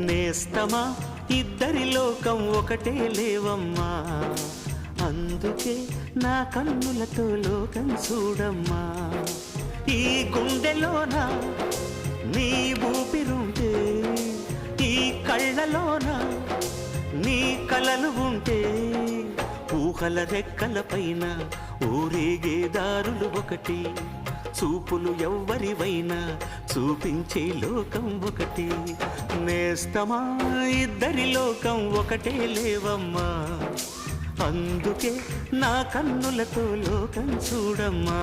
నేస్తమా ఇద్దరి లోకం ఒకటే లేవమ్మా, అందుకే నా కన్నులతో లోకం చూడమ్మా. ఈ గుండెలోన నీ ఊపిరుంటే, ఈ కళ్ళలోన నీ కలలు ఉంటే, ఊహల రెక్కల పైన ఊరేగే దారులు ఒకటి, చూపులు ఎవ్వరివైనా చూపించే లోకం ఒకటి. నేస్తమా ఇద్దరి లోకం ఒకటే లేవమ్మా, అందుకే నా కన్నులతో లోకం చూడమ్మా.